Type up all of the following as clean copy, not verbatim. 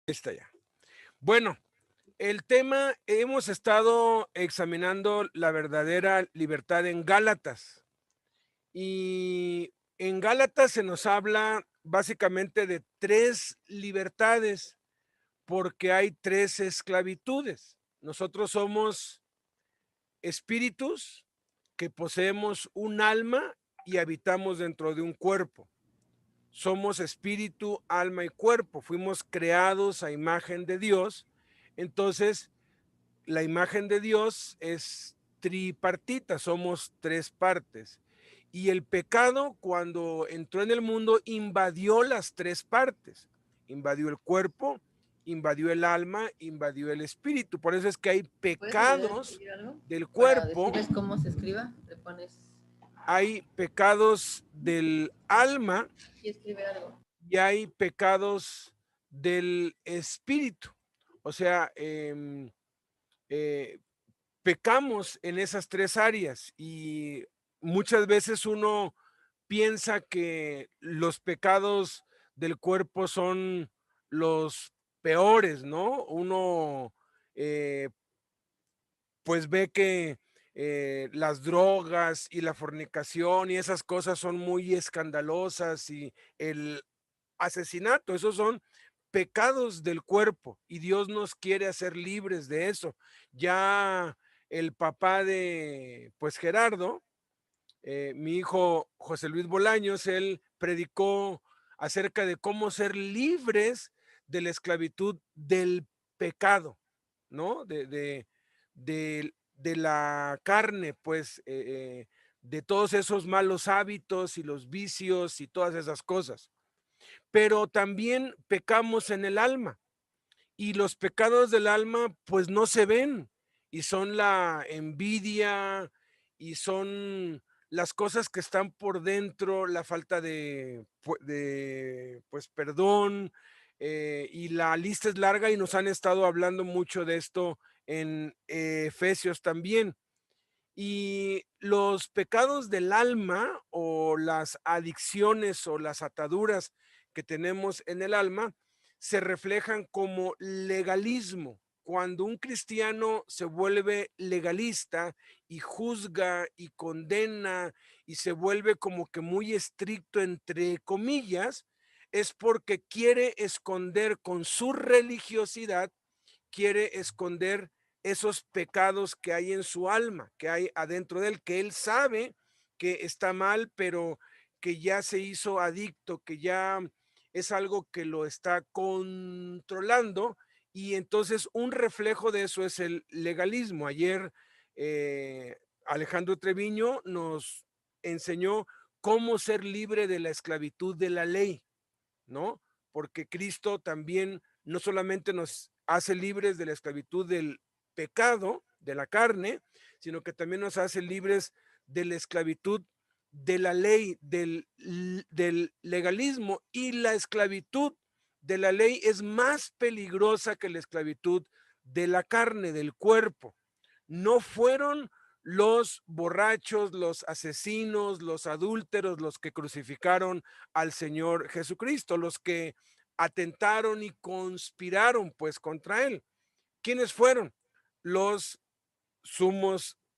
Está ya. Bueno, el tema, hemos estado examinando la verdadera libertad en Gálatas. Y en Gálatas se nos habla básicamente de tres libertades, porque hay tres esclavitudes. Nosotros somos espíritus que poseemos un alma y habitamos dentro de un cuerpo. Somos espíritu, alma y cuerpo. Fuimos creados a imagen de Dios. Entonces, la imagen de Dios es tripartita, somos tres partes. Y el pecado, cuando entró en el mundo, invadió las tres partes. Invadió el cuerpo, invadió el alma, invadió el espíritu. Por eso es que hay ¿Puedes ayudar a pecados escribir algo? del Para cuerpo, decirles cómo se escriba, le pones hay pecados del alma y escribe algo. y hay pecados del espíritu. O sea, eh, pecamos en esas tres áreas y muchas veces uno piensa que los pecados del cuerpo son los peores, ¿no? Uno eh, pues ve que las drogas y la fornicación y esas cosas son muy escandalosas y el asesinato, esos son pecados del cuerpo y Dios nos quiere hacer libres de eso. Ya el papá de, pues Gerardo, mi hijo José Luis Bolaños, él predicó acerca de cómo ser libres de la esclavitud del pecado, ¿no? De la carne, pues, de todos esos malos hábitos y los vicios y todas esas cosas. Pero también pecamos en el alma y los pecados del alma pues no se ven y son la envidia y son las cosas que están por dentro, la falta de pues perdón, y la lista es larga y nos han estado hablando mucho de esto en Efesios también. Y los pecados del alma o las adicciones o las ataduras que tenemos en el alma se reflejan como legalismo. Cuando un cristiano se vuelve legalista y juzga y condena y se vuelve como que muy estricto entre comillas, es porque quiere esconder con su religiosidad, quiere esconder esos pecados que hay en su alma, que hay adentro de él, que él sabe que está mal, pero que ya se hizo adicto, que ya es algo que lo está controlando y entonces un reflejo de eso es el legalismo. Ayer Alejandro Treviño nos enseñó cómo ser libre de la esclavitud de la ley, ¿no? Porque Cristo también no solamente nos hace libres de la esclavitud del pecado, de la carne, sino que también nos hace libres de la esclavitud de la ley, del legalismo, y la esclavitud de la ley es más peligrosa que la esclavitud de la carne, del cuerpo. No fueron los borrachos, los asesinos, los adúlteros, los que crucificaron al Señor Jesucristo, los que atentaron y conspiraron pues contra él. ¿Quiénes fueron? Los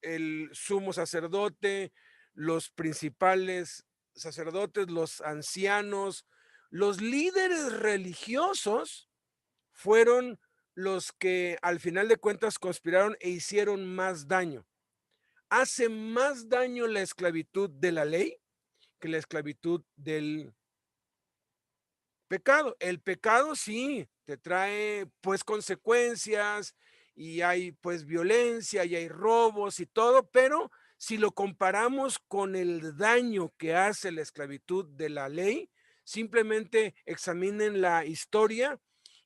el sumo sacerdote, los principales sacerdotes, los ancianos, los líderes religiosos fueron los que al final de cuentas conspiraron e hicieron más daño. Hace más daño la esclavitud de la ley que la esclavitud del pecado. El pecado sí te trae pues consecuencias y hay pues violencia y hay robos y todo, pero si lo comparamos con el daño que hace la esclavitud de la ley, simplemente examinen la historia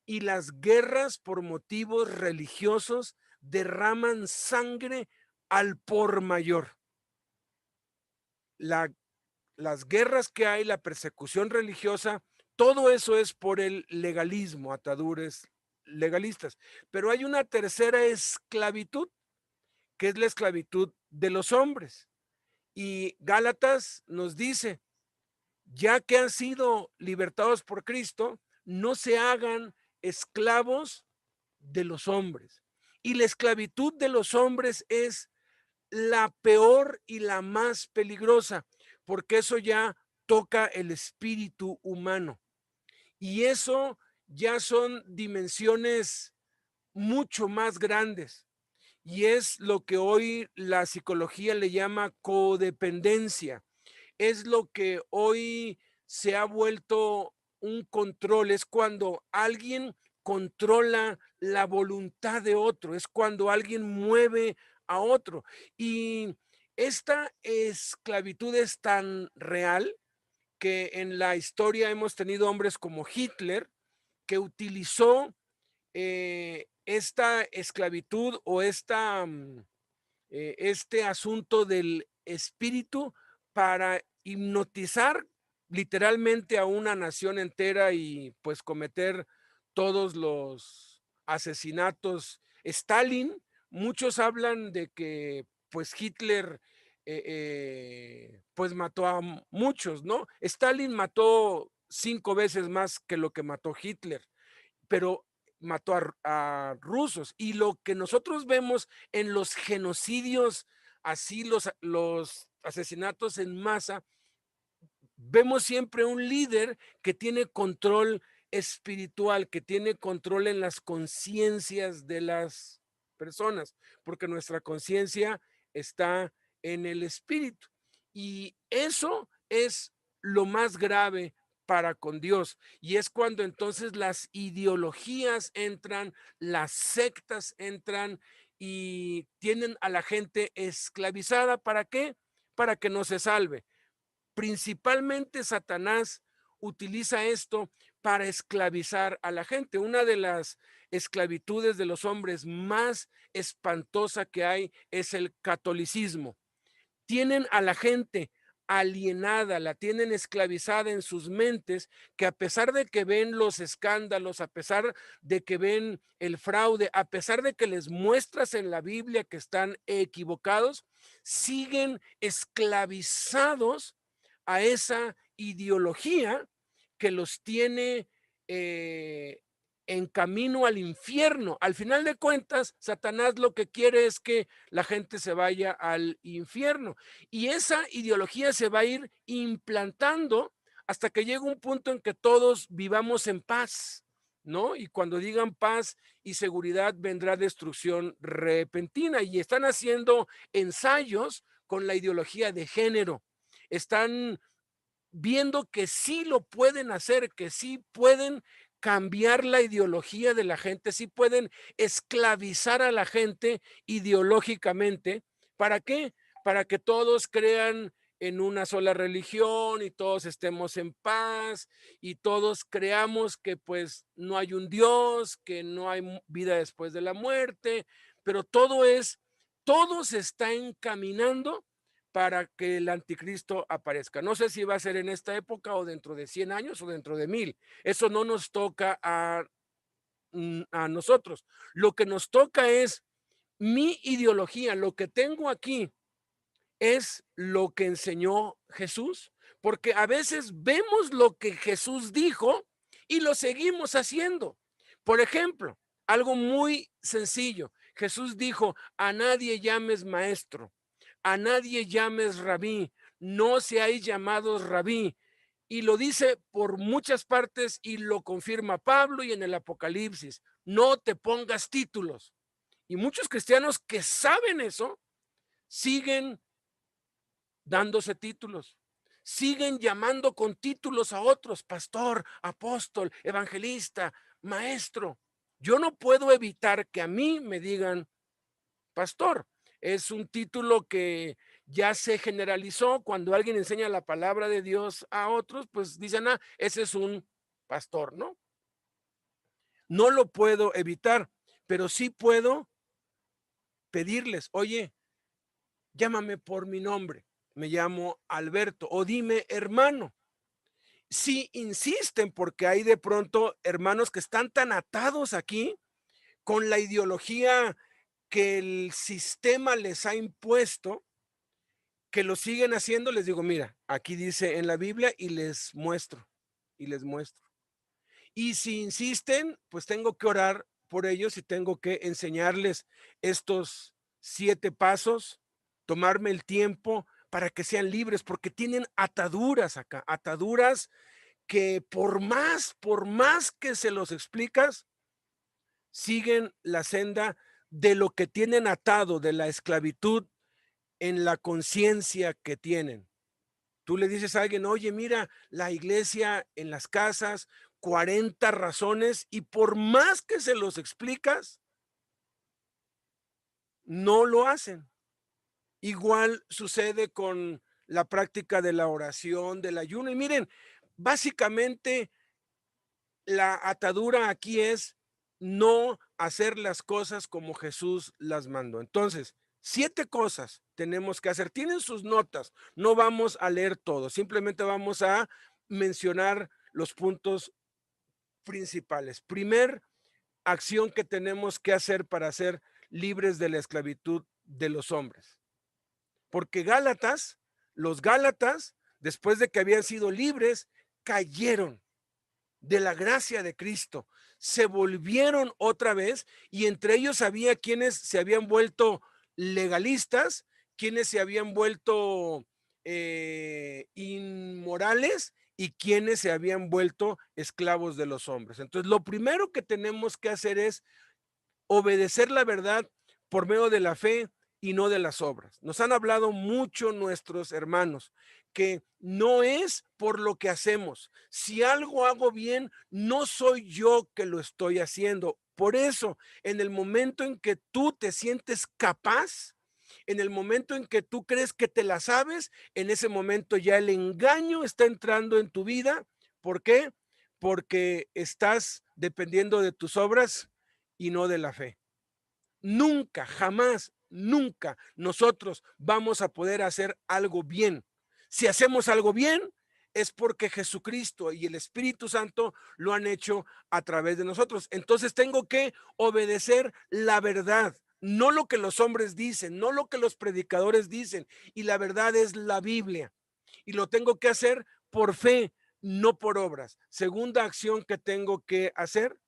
y las guerras por motivos religiosos derraman sangre al por mayor. La las guerras que hay, la persecución religiosa, todo eso es por el legalismo, ataduras legalistas. Pero hay una tercera esclavitud, que es la esclavitud de los hombres. Y Gálatas nos dice, ya que han sido libertados por Cristo, no se hagan esclavos de los hombres. Y la esclavitud de los hombres es la peor y la más peligrosa, porque eso ya toca el espíritu humano. Y eso ya son dimensiones mucho más grandes. Y es lo que hoy la psicología le llama codependencia. Es lo que hoy se ha vuelto un control. Es cuando alguien controla la voluntad de otro. Es cuando alguien mueve a otro. Y esta esclavitud es tan real que en la historia hemos tenido hombres como Hitler, que utilizó esta esclavitud o este asunto del espíritu para hipnotizar literalmente a una nación entera y pues cometer todos los asesinatos. Stalin, muchos hablan de que pues Hitler pues mató a muchos, ¿no? Stalin mató 5 veces más que lo que mató Hitler, pero mató a rusos. Y lo que nosotros vemos en los genocidios, así los asesinatos en masa, vemos siempre un líder que tiene control espiritual, que tiene control en las conciencias de las personas, porque nuestra conciencia está en el espíritu. Y eso es lo más grave para con Dios. Y es cuando entonces las ideologías entran, las sectas entran y tienen a la gente esclavizada. ¿Para qué? Para que no se salve. Principalmente Satanás utiliza esto para esclavizar a la gente. Una de las esclavitudes de los hombres más espantosa que hay es el catolicismo. Tienen a la gente alienada, la tienen esclavizada en sus mentes, que a pesar de que ven los escándalos, a pesar de que ven el fraude, a pesar de que les muestras en la Biblia que están equivocados, siguen esclavizados a esa ideología que los tiene en camino al infierno. Al final de cuentas, Satanás lo que quiere es que la gente se vaya al infierno. Y esa ideología se va a ir implantando hasta que llegue un punto en que todos vivamos en paz, ¿no? Y cuando digan paz y seguridad vendrá destrucción repentina. Y están haciendo ensayos con la ideología de género. Están viendo que sí lo pueden hacer, que sí pueden cambiar la ideología de la gente, sí pueden esclavizar a la gente ideológicamente. ¿Para qué? Para que todos crean en una sola religión y todos estemos en paz y todos creamos que pues no hay un Dios, que no hay vida después de la muerte, pero todo se está encaminando para que el anticristo aparezca. No sé si va a ser en esta época o dentro de 100 años o dentro de 1000. Eso no nos toca a nosotros. Lo que nos toca es mi ideología, lo que tengo aquí es lo que enseñó Jesús, porque a veces vemos lo que Jesús dijo y lo seguimos haciendo. Por ejemplo, algo muy sencillo. Jesús dijo, a nadie llames maestro, a nadie llames rabí, no seáis llamados rabí. Y lo dice por muchas partes y lo confirma Pablo y en el Apocalipsis. No te pongas títulos. Y muchos cristianos que saben eso siguen dándose títulos. Siguen llamando con títulos a otros, pastor, apóstol, evangelista, maestro. Yo no puedo evitar que a mí me digan pastor. Es un título que ya se generalizó. Cuando alguien enseña la palabra de Dios a otros, pues dicen, ah, ese es un pastor, ¿no? No lo puedo evitar, pero sí puedo pedirles, oye, llámame por mi nombre, me llamo Alberto, o dime hermano. Si insisten, porque hay de pronto hermanos que están tan atados aquí con la ideología que el sistema les ha impuesto, que lo siguen haciendo, les digo, mira, aquí dice en la Biblia y les muestro, y les muestro. Y si insisten, pues tengo que orar por ellos y tengo que enseñarles estos 7 pasos, tomarme el tiempo para que sean libres, porque tienen ataduras acá, ataduras que por más que se los explicas, siguen la senda de lo que tienen atado, de la esclavitud en la conciencia que tienen. Tú le dices a alguien, oye, mira, la iglesia en las casas, 40 razones, y por más que se los explicas, no lo hacen. Igual sucede con la práctica de la oración, del ayuno. Y miren, básicamente la atadura aquí es no hacer las cosas como Jesús las mandó. Entonces, 7 cosas tenemos que hacer. Tienen sus notas, no vamos a leer todo, simplemente vamos a mencionar los puntos principales. Primer acción que tenemos que hacer para ser libres de la esclavitud de los hombres. Porque los Gálatas, después de que habían sido libres, cayeron de la gracia de Cristo, se volvieron otra vez y entre ellos había quienes se habían vuelto legalistas, quienes se habían vuelto inmorales y quienes se habían vuelto esclavos de los hombres. Entonces, lo primero que tenemos que hacer es obedecer la verdad por medio de la fe y no de las obras. Nos han hablado mucho nuestros hermanos que no es por lo que hacemos. Si algo hago bien, no soy yo que lo estoy haciendo. Por eso, en el momento en que tú te sientes capaz, en el momento en que tú crees que te la sabes, en ese momento ya el engaño está entrando en tu vida. ¿Por qué? Porque estás dependiendo de tus obras y no de la fe. Nunca, jamás, nunca nosotros vamos a poder hacer algo bien. Si hacemos algo bien, es porque Jesucristo y el Espíritu Santo lo han hecho a través de nosotros. Entonces tengo que obedecer la verdad, no lo que los hombres dicen, no lo que los predicadores dicen. Y la verdad es la Biblia. Y lo tengo que hacer por fe, no por obras. Segunda acción que tengo que hacer,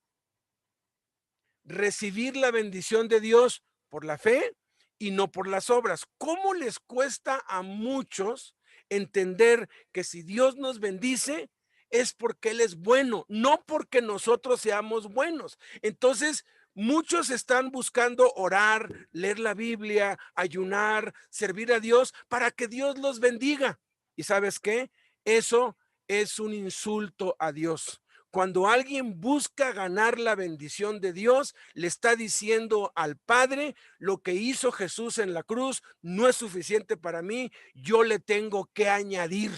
recibir la bendición de Dios por la fe y no por las obras. ¿Cómo les cuesta a muchos entender que si Dios nos bendice es porque Él es bueno, no porque nosotros seamos buenos? Entonces, muchos están buscando orar, leer la Biblia, ayunar, servir a Dios para que Dios los bendiga. ¿Y sabes qué? Eso es un insulto a Dios. Cuando alguien busca ganar la bendición de Dios, le está diciendo al Padre, lo que hizo Jesús en la cruz no es suficiente para mí, yo le tengo que añadir.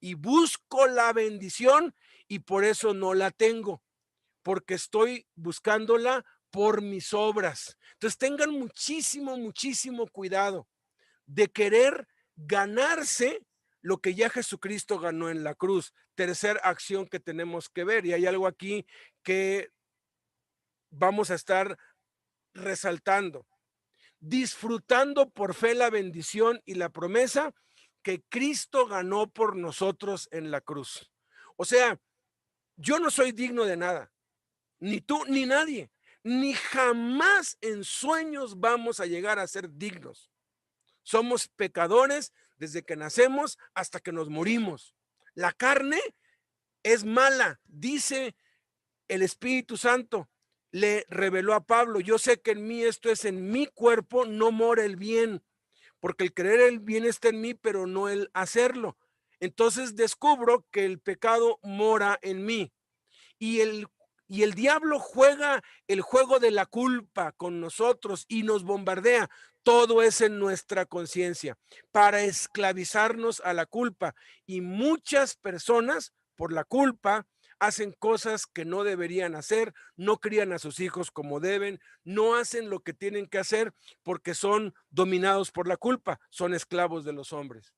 Y busco la bendición y por eso no la tengo, porque estoy buscándola por mis obras. Entonces tengan muchísimo, muchísimo cuidado de querer ganarse lo que ya Jesucristo ganó en la cruz. Tercer acción que tenemos que ver, y hay algo aquí que vamos a estar resaltando, disfrutando por fe la bendición y la promesa que Cristo ganó por nosotros en la cruz. O sea, yo no soy digno de nada, ni tú ni nadie, ni jamás en sueños vamos a llegar a ser dignos. Somos pecadores desde que nacemos hasta que nos morimos. La carne es mala, dice el Espíritu Santo. Le reveló a Pablo, yo sé que en mí, esto es en mi cuerpo, no mora el bien, porque el creer el bien está en mí, pero no el hacerlo. Entonces descubro que el pecado mora en mí. Y el diablo juega el juego de la culpa con nosotros y nos bombardea. Todo es en nuestra conciencia para esclavizarnos a la culpa. Y muchas personas, por la culpa, hacen cosas que no deberían hacer, no crían a sus hijos como deben, no hacen lo que tienen que hacer porque son dominados por la culpa, son esclavos de los hombres.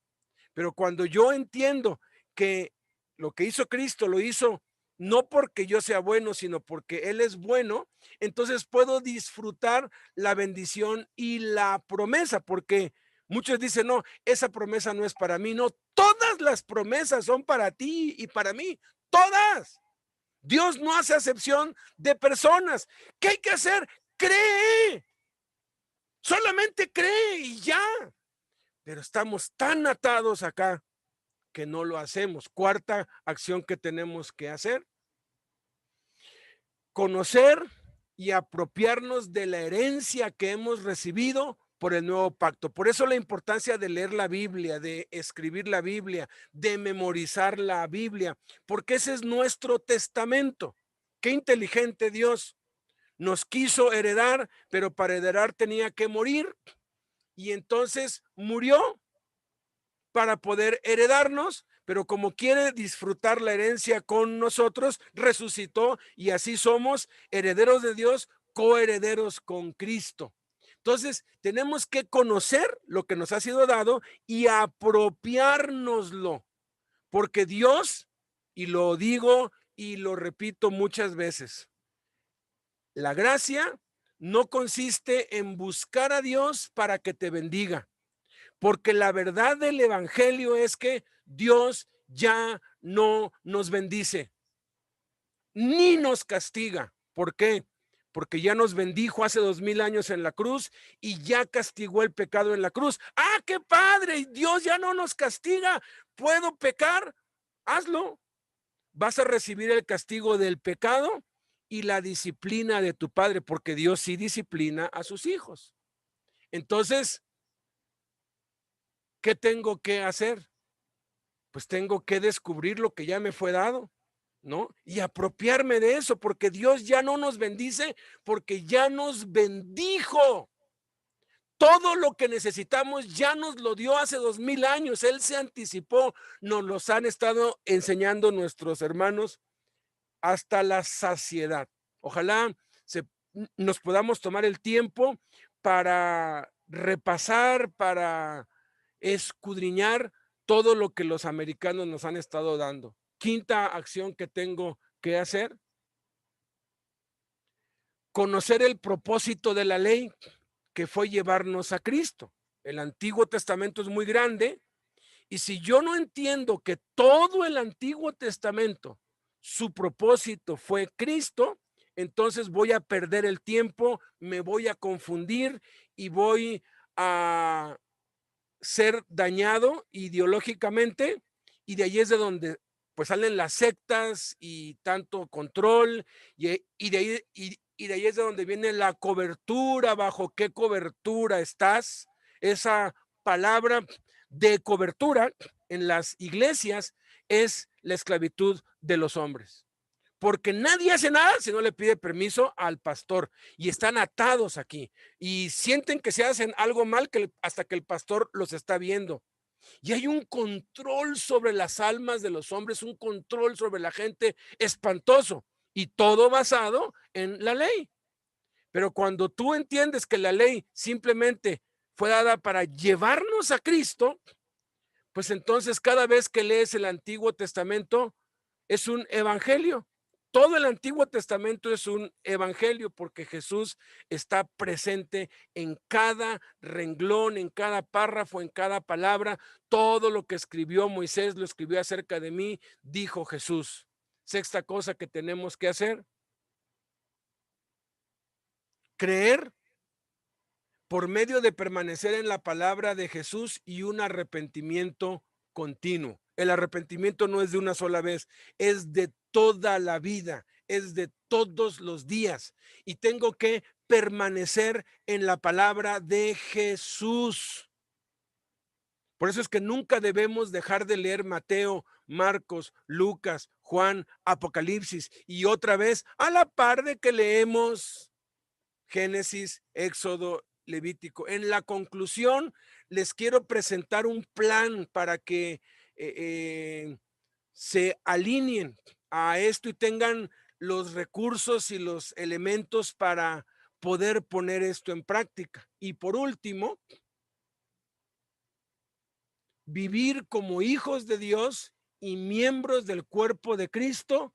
Pero cuando yo entiendo que lo que hizo Cristo lo hizo no porque yo sea bueno, sino porque Él es bueno, entonces puedo disfrutar la bendición y la promesa, porque muchos dicen, no, esa promesa no es para mí. No, todas las promesas son para ti y para mí, todas. Dios no hace acepción de personas. ¿Qué hay que hacer? Cree. Solamente cree y ya. Pero estamos tan atados acá que no lo hacemos. Cuarta acción que tenemos que hacer: conocer y apropiarnos de la herencia que hemos recibido por el nuevo pacto. Por eso la importancia de leer la Biblia, de escribir la Biblia, de memorizar la Biblia, porque ese es nuestro testamento. Qué inteligente Dios. Nos quiso heredar, pero para heredar tenía que morir, y entonces murió para poder heredarnos, pero como quiere disfrutar la herencia con nosotros, resucitó, y así somos herederos de Dios, coherederos con Cristo. Entonces, tenemos que conocer lo que nos ha sido dado y apropiárnoslo, porque Dios, y lo digo y lo repito muchas veces, la gracia no consiste en buscar a Dios para que te bendiga, porque la verdad del evangelio es que Dios ya no nos bendice ni nos castiga. ¿Por qué? Porque ya nos bendijo hace 2000 años en la cruz y ya castigó el pecado en la cruz. ¡Ah, qué padre! Dios ya no nos castiga. ¿Puedo pecar? Hazlo. Vas a recibir el castigo del pecado y la disciplina de tu padre, porque Dios sí disciplina a sus hijos. Entonces, ¿qué tengo que hacer? Pues tengo que descubrir lo que ya me fue dado, ¿no? Y apropiarme de eso, porque Dios ya no nos bendice, porque ya nos bendijo. Todo lo que necesitamos ya nos lo dio hace 2000 años. Él se anticipó, nos los han estado enseñando nuestros hermanos hasta la saciedad. Ojalá nos podamos tomar el tiempo para repasar, para escudriñar todo lo que los americanos nos han estado dando. Quinta acción que tengo que hacer: conocer el propósito de la ley, que fue llevarnos a Cristo. El Antiguo Testamento es muy grande, y si yo no entiendo que todo el Antiguo Testamento, su propósito fue Cristo, entonces voy a perder el tiempo, me voy a confundir y voy a ser dañado ideológicamente, y de ahí es de donde pues salen las sectas y tanto control, y de ahí es de donde viene la cobertura. ¿Bajo qué cobertura estás? Esa palabra de cobertura en las iglesias es la esclavitud de los hombres, porque nadie hace nada si no le pide permiso al pastor, y están atados aquí y sienten que se hacen algo mal hasta que el pastor los está viendo. Y hay un control sobre las almas de los hombres, un control sobre la gente espantoso, y todo basado en la ley. Pero cuando tú entiendes que la ley simplemente fue dada para llevarnos a Cristo, pues entonces cada vez que lees el Antiguo Testamento es un evangelio. Todo el Antiguo Testamento es un evangelio, porque Jesús está presente en cada renglón, en cada párrafo, en cada palabra. Todo lo que escribió Moisés lo escribió acerca de mí, dijo Jesús. Sexta cosa que tenemos que hacer: creer por medio de permanecer en la palabra de Jesús y un arrepentimiento continuo. El arrepentimiento no es de una sola vez, es de toda la vida, es de todos los días, y tengo que permanecer en la palabra de Jesús. Por eso es que nunca debemos dejar de leer Mateo, Marcos, Lucas, Juan, Apocalipsis, y otra vez a la par de que leemos Génesis, Éxodo, Levítico. En la conclusión, les quiero presentar un plan para que se alineen a esto y tengan los recursos y los elementos para poder poner esto en práctica. Y por último, vivir como hijos de Dios y miembros del cuerpo de Cristo,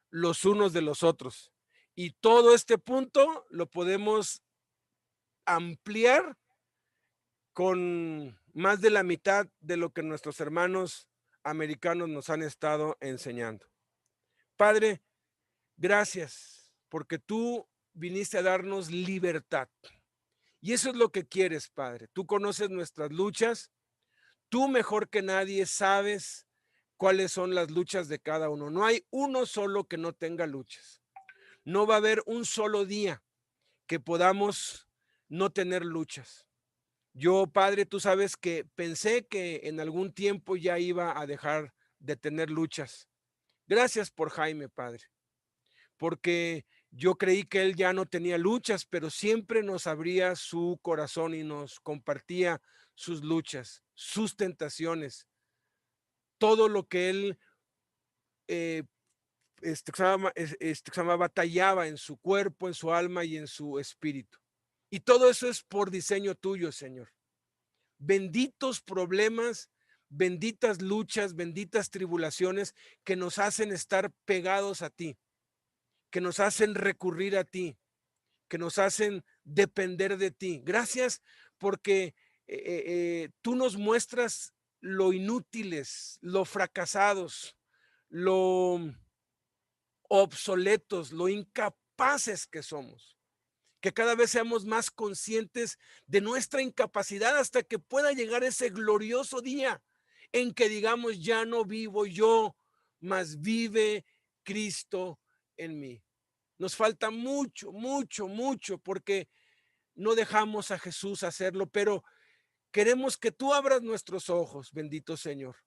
los unos de los otros. Y todo este punto lo podemos ampliar con más de la mitad de lo que nuestros hermanos americanos nos han estado enseñando. Padre, Gracias, porque tú viniste a darnos libertad. Y eso es lo que quieres, Padre. Tú conoces nuestras luchas, tú mejor que nadie sabes cuáles son las luchas de cada uno. No hay uno solo que no tenga luchas. No va a haber un solo día que podamos no tener luchas. Yo, Padre, tú sabes que pensé que en algún tiempo ya iba a dejar de tener luchas. Gracias por Jaime, Padre, porque yo creí que él ya no tenía luchas, pero siempre nos abría su corazón y nos compartía sus luchas, sus tentaciones, todo lo que él eh, batallaba en su cuerpo, en su alma y en su espíritu. Y todo eso es por diseño tuyo, Señor. Benditos problemas, benditas luchas, benditas tribulaciones que nos hacen estar pegados a ti, que nos hacen recurrir a ti, que nos hacen depender de ti. Gracias porque tú nos muestras lo inútiles, lo fracasados, lo obsoletos, lo incapaces que somos. Que cada vez seamos más conscientes de nuestra incapacidad hasta que pueda llegar ese glorioso día en que digamos, ya no vivo yo, mas vive Cristo en mí. Nos falta mucho, mucho, mucho, porque no dejamos a Jesús hacerlo, pero queremos que tú abras nuestros ojos, bendito Señor,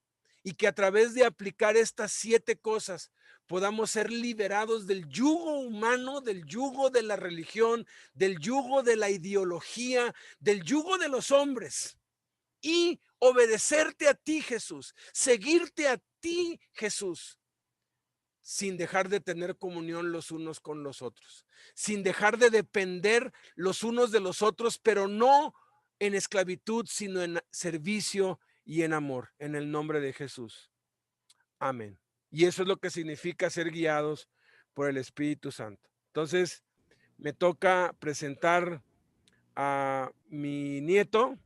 y que a través de aplicar estas 7 cosas podamos ser liberados del yugo humano, del yugo de la religión, del yugo de la ideología, del yugo de los hombres y obedecerte a ti, Jesús, seguirte a ti, Jesús, sin dejar de tener comunión los unos con los otros, sin dejar de depender los unos de los otros, pero no en esclavitud, sino en servicio y en amor, en el nombre de Jesús. Amén. Y eso es lo que significa ser guiados por el Espíritu Santo. Entonces, me toca presentar a mi nieto,